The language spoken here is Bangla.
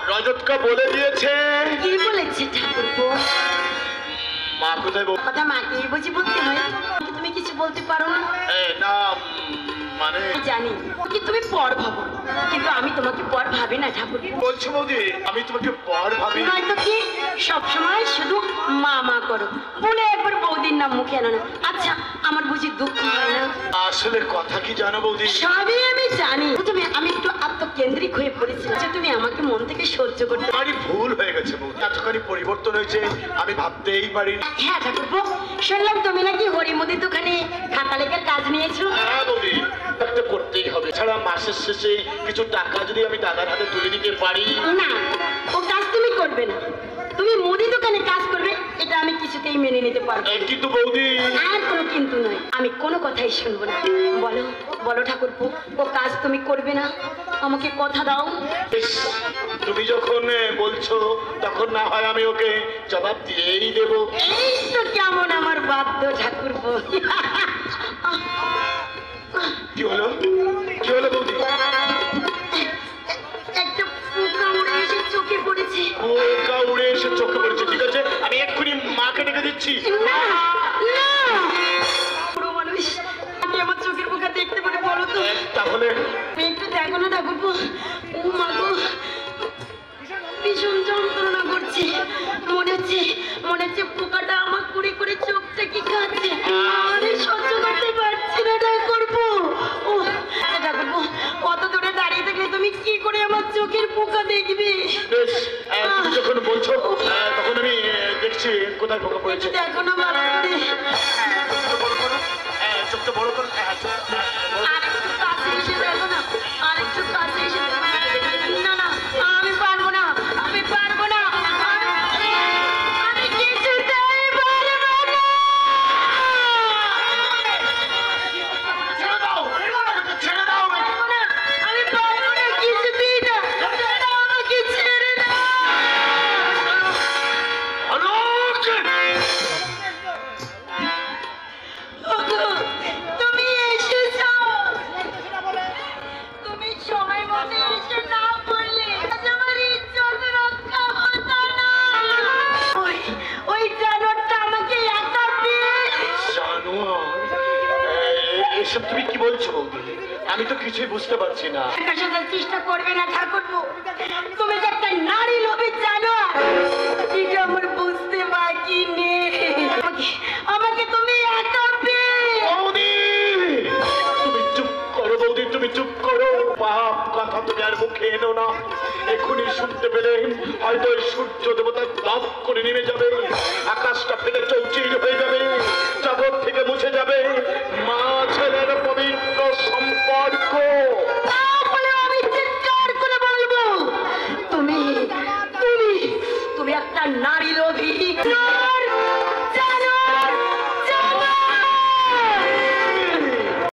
রজতকা বলে দিয়েছে। কি বলেছে ঠাকুরপো? মা কোথায়? কথা মাকে বুঝি বলতে হয়, তুমি কিছু বলতে পারো না? না মানে জানি কি তুমি পর ভাবো, কিন্তু আমি তোমাকে পর ভাবি না ঠাকুর। বলছো বৌদি আমি তোমাকে পর ভাবি? নয়তো কি সবসময় শুধু মা মা করো, বলে একবার বৌদির নাম মুখে আনো না। আচ্ছা আমার বুঝি দুঃখ হয় না? আসলে কথা কি জানো বৌদি? সবই আমি জানি, প্রথমে আমি একটু আত্মকেন্দ্রিক হয়ে পড়েছিলাম যে তুমি আমাকে মন থেকে সহ্য করতে। আমারই ভুল হয়ে গেছে বৌদি, এতখানি পরিবর্তন হয়েছে আমি ভাবতেই পারি। হ্যাঁ ঠাকুরপো, শুনলাম তুমি নাকি হরিমুদির দোকানে খাতা লেখার কাজ নিয়েছো। হ্যাঁ বৌদি, একটা করতেই হবে, ছাড়া মাসের শেষে কিছু টাকা যদি আমি দাদার হাতে তুলে দিতে পারি। না, ও কাজ তুমি করবে না, তুমি মুদি দোকানে কাজ করবে, এটা আমি কিছুতেই মেনে নিতে পারবো। কিন্তু বৌদি। আর কোনো কিন্তু নয়, আমি কোনো কথাই শুনবো না। বলো বলো ঠাকুরপো, ও কাজ তুমি করবে না, আমাকে কথা দাও। তুমি যখন বলছো তখন না হয় আমি ওকে জবাব দিয়েই দেবো। এই তো কেমন আমার বাধ্য ঠাকুরপো। কি হলো কি হলো বৌদি? একটা পোকা উড়ে এসে চোখে পড়েছে। পোকা উড়ে এসে চোখে পড়েছে? ঠিক আছে, আমি এক্ষুনি মাকে ডেকে দিচ্ছি। না না, পুরো মানুষ আমি আমার চোখের পোকা দেখতে পারে বলো তো? তাহলে একটু দেখো না ঠাকুরপো, ও মা গো, ভীষণ যন্ত্রণা করছে, মনে হচ্ছে পোকাটা আমার করে করে চোখটা কি খাচ্ছে, আরে সহ্য করতে পারছি না ঠাকুরপো। ও ঠাকুরপো, কত দূরে দাঁড়িয়ে থাকলে তুমি কি করে আমার চোখের পোকা দেখবে? বেশ, তুমি যখন বলছো তখন আমি দেখছি কোথায় পোকা পড়েছে। দেখো না ভালো করে, চোখটা বড় করো। আরেকটু কাছে এসে দেখো না, আরেকটু কাছে এসে না না, আমি পারবো না, আমি পারবো না, আমি কিছুতেই পারবো না। ছেড়ে দাও, ছেড়ে দাও। আমি পারবো না, কিছুতেই না, আমাকে ছেড়ে দাও। ওগো, তুমি এসেছো, তুমি সময় মতো এসে না বললে আজ আমার ইজ্জত রক্ষা হতো না। ওই জানোয়ারটা আমাকে একা পেয়ে। জানোয়ার? এসব তুমি কি বলছো বৌদি? আমি তো কিছুই বুঝতে পারছি না। একা সাজার চেষ্টা করবে না ঠাকুরপো, তুমি যে একটা নারী লোভী জানোয়ার, এটা আমার বুঝতে বাকি নেই। আমাকে তুমি একা পেয়ে। বৌদি তুমি চুপ করো, বৌদি তুমি চুপ করো। পাপ কথা তুমি আর মুখে এনো না, এক্ষুনি শুনতে পেলে হয়তো সূর্য দেবতা লাভ করে নেমে যাবে, আকাশটা ফেলে চৌচির হয়ে যাবে, জগৎ থেকে মুছে যাবে মা ছেলের পবিত্র সম্পর্ক। তাহলে আমি চিৎকার করে বলবো, তুমি তুমি তুমি একটা নারী লোভী।